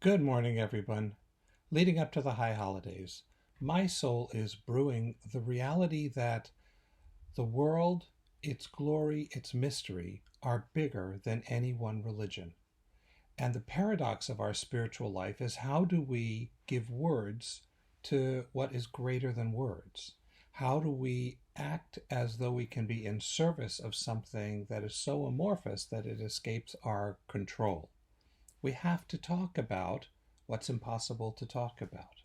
Good morning, everyone. Leading up to the high holidays, my soul is brewing the reality that the world, its glory, its mystery are bigger than any one religion. And the paradox of our spiritual life is how do we give words to what is greater than words? How do we act as though we can be in service of something that is so amorphous that it escapes our control? We have to talk about what's impossible to talk about.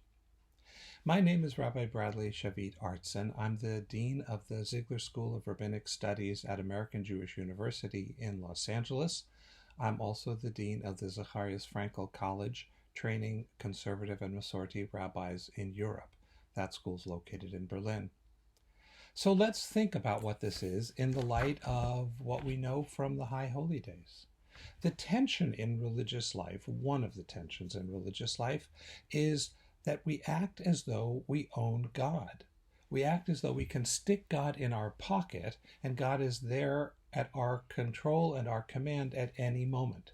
My name is Rabbi Bradley Shavit Artson. I'm the Dean of the Ziegler School of Rabbinic Studies at American Jewish University in Los Angeles. I'm also the Dean of the Zacharias Frankel College, training conservative and Masorti rabbis in Europe. That school's located in Berlin. So let's think about what this is in the light of what we know from the High Holy Days. The tension in religious life, one of the tensions in religious life, is that we act as though we own God. We act as though we can stick God in our pocket and God is there at our control and our command at any moment.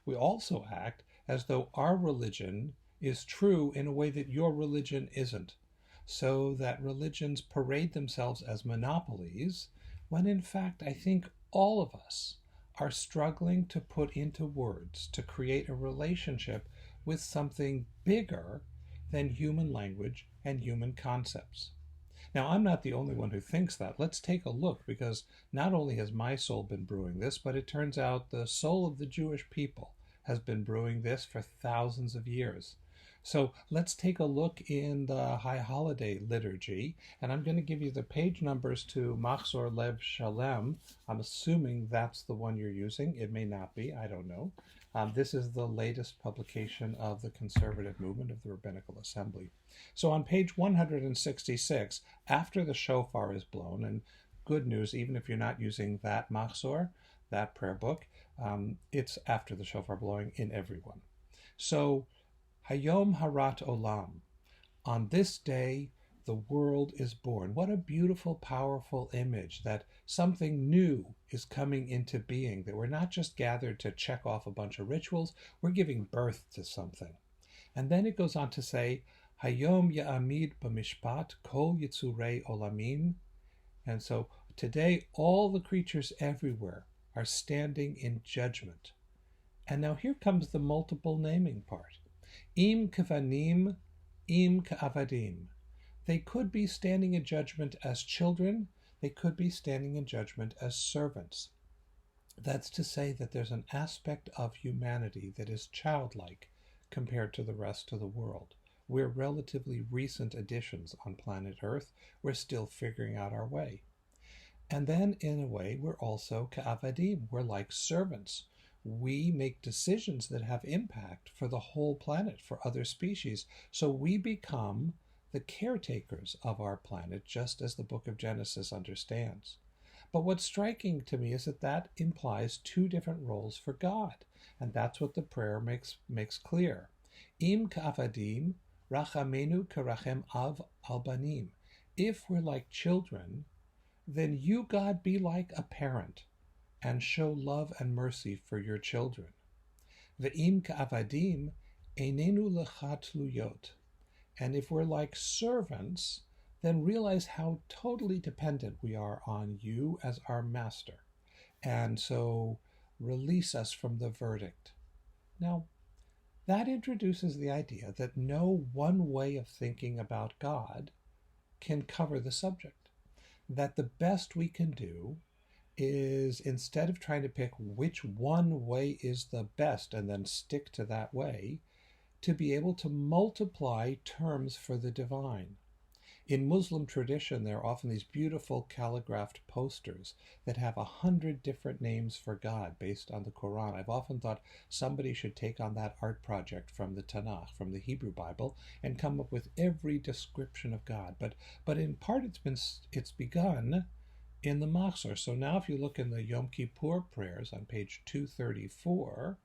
We also act as though our religion is true in a way that your religion isn't, so that religions parade themselves as monopolies, when in fact I think all of us are struggling to put into words to create a relationship with something bigger than human language and human concepts. Now, I'm not the only one who thinks that. Let's take a look, because not only has my soul been brewing this, but it turns out the soul of the Jewish people has been brewing this for thousands of years. So let's take a look in the High Holiday liturgy, and I'm going to give you the page numbers to Machzor Lev Shalem. I'm assuming that's the one you're using. It may not be, I don't know. This is the latest publication of the conservative movement of the Rabbinical Assembly. So on page 166, after the shofar is blown, and good news, even if you're not using that Machzor, that prayer book, it's after the shofar blowing in every one. So Hayom Harat Olam. On this day, the world is born. What a beautiful, powerful image that something new is coming into being, that we're not just gathered to check off a bunch of rituals, we're giving birth to something. And then it goes on to say, Hayom Ya'amid B'mishpat Kol Yitzurei Olamim. And so today, all the creatures everywhere are standing in judgment. And now here comes the multiple naming part. Im kavanim, im ka'avadim. They could be standing in judgment as children. They could be standing in judgment as servants. That's to say that there's an aspect of humanity that is childlike compared to the rest of the world. We're relatively recent additions on planet Earth. We're still figuring out our way. And then, in a way, we're also ka'avadim. We're like servants. We make decisions that have impact for the whole planet, for other species. So we become the caretakers of our planet, just as the book of Genesis understands. But what's striking to me is that that implies two different roles for God. And that's what the prayer makes clear. Im ka'avadim, rachamenu karachem av albanim. If we're like children, then you, God, be like a parent and show love and mercy for your children. Ve'im ka'avadim einenu lecha tluyot. And if we're like servants, then realize how totally dependent we are on you as our master. And so release us from the verdict. Now, that introduces the idea that no one way of thinking about God can cover the subject. That the best we can do is, instead of trying to pick which one way is the best and then stick to that way, to be able to multiply terms for the divine. In Muslim tradition, there are often these beautiful calligraphed posters that have 100 different names for God based on the Quran. I've often thought somebody should take on that art project from the Tanakh, from the Hebrew Bible, and come up with every description of God. But in part, it's begun in the Machzor. So now if you look in the Yom Kippur prayers on page 234,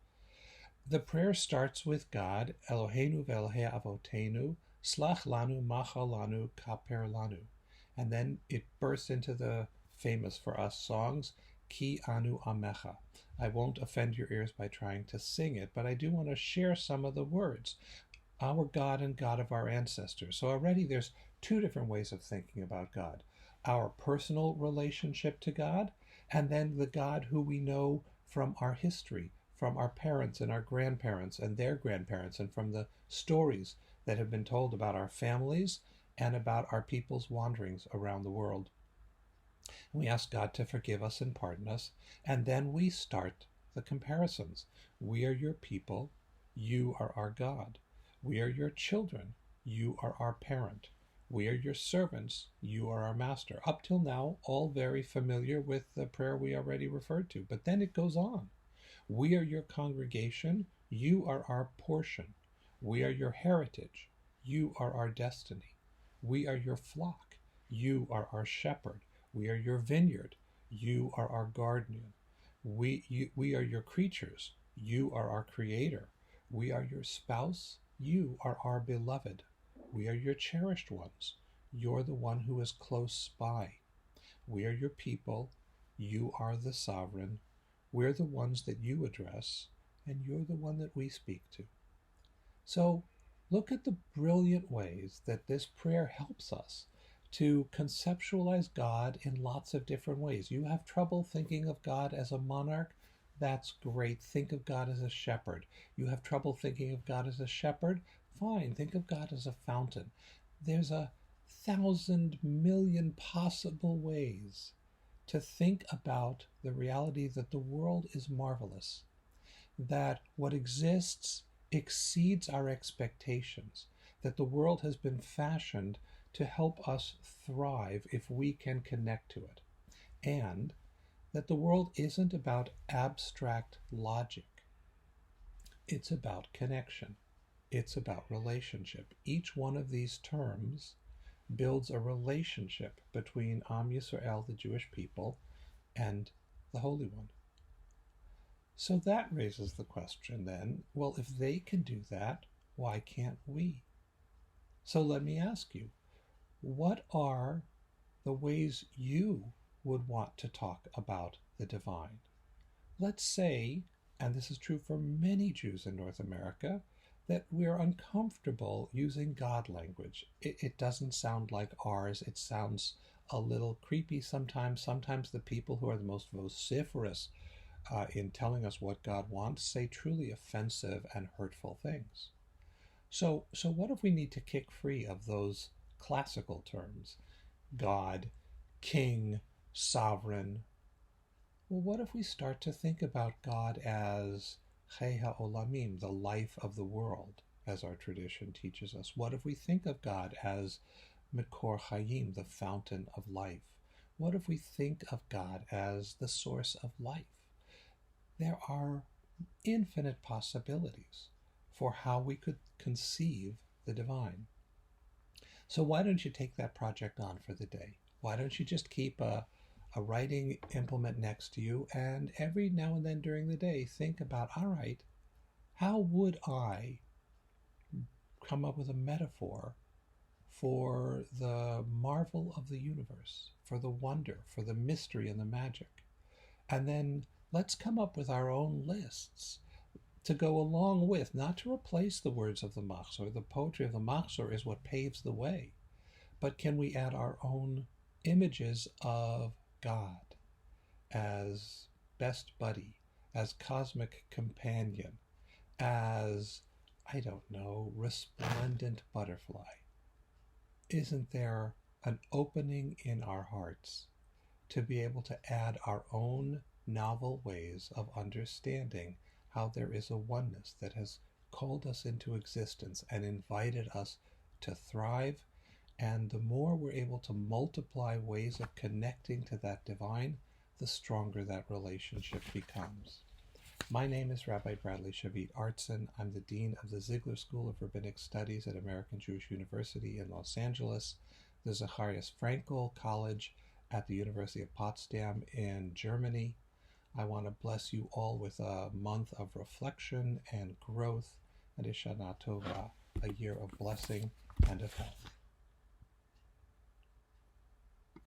the prayer starts with God, Eloheinu ve'Elohei Avotenu, Slach lanu, Machal lanu, Kaper lanu. And then it bursts into the famous for us songs, Ki anu amecha. I won't offend your ears by trying to sing it, but I do want to share some of the words. Our God and God of our ancestors. So already there's two different ways of thinking about God: our personal relationship to God, and then the God who we know from our history, from our parents and our grandparents and their grandparents, and from the stories that have been told about our families and about our people's wanderings around the world. We ask God to forgive us and pardon us, and then we start the comparisons. We are your people, you are our God. We are your children, you are our parent. We are your servants, you are our master. Up till now, all very familiar with the prayer we already referred to, but then it goes on. We are your congregation, you are our portion. We are your heritage, you are our destiny. We are your flock, you are our shepherd. We are your vineyard, you are our guardian. We are your creatures, you are our creator. We are your spouse, you are our beloved. We are your cherished ones, you're the one who is close by. We are your people, you are the sovereign. We're the ones that you address, and you're the one that we speak to. So look at the brilliant ways that this prayer helps us to conceptualize God in lots of different ways. You have trouble thinking of God as a monarch? That's great. Think of God as a shepherd. You have trouble thinking of God as a shepherd? Fine. Think of God as a fountain. There's 1,000,000,000 possible ways to think about the reality that the world is marvelous, that what exists exceeds our expectations, that the world has been fashioned to help us thrive if we can connect to it, and that the world isn't about abstract logic. It's about connection. It's about relationship. Each one of these terms builds a relationship between Am Yisrael, the Jewish people, and the Holy One. So that raises the question then, well, if they can do that, why can't we? So let me ask you, what are the ways you would want to talk about the divine? Let's say, and this is true for many Jews in North America, that we're uncomfortable using God language. It doesn't sound like ours. It sounds a little creepy sometimes. Sometimes the people who are the most vociferous in telling us what God wants say truly offensive and hurtful things. So what if we need to kick free of those classical terms? God, king, sovereign. Well, what if we start to think about God as Chei HaOlamim, the life of the world, as our tradition teaches us? What if we think of God as Mekor Chayim, the fountain of life? What if we think of God as the source of life? There are infinite possibilities for how we could conceive the divine. So why don't you take that project on for the day? Why don't you just keep a writing implement next to you, and every now and then during the day think about, all right, how would I come up with a metaphor for the marvel of the universe, for the wonder, for the mystery and the magic? And then let's come up with our own lists to go along with, not to replace the words of the Machzor. The poetry of the Machzor is what paves the way. But can we add our own images of God as best buddy, as cosmic companion, as, I don't know, resplendent butterfly? Isn't there an opening in our hearts to be able to add our own novel ways of understanding how there is a oneness that has called us into existence and invited us to thrive? And the more we're able to multiply ways of connecting to that divine, the stronger that relationship becomes. My name is Rabbi Bradley Shavit Artson. I'm the Dean of the Ziegler School of Rabbinic Studies at American Jewish University in Los Angeles, the Zacharias Frankel College at the University of Potsdam in Germany. I want to bless you all with a month of reflection and growth, and a Shana Tova, a year of blessing and of health.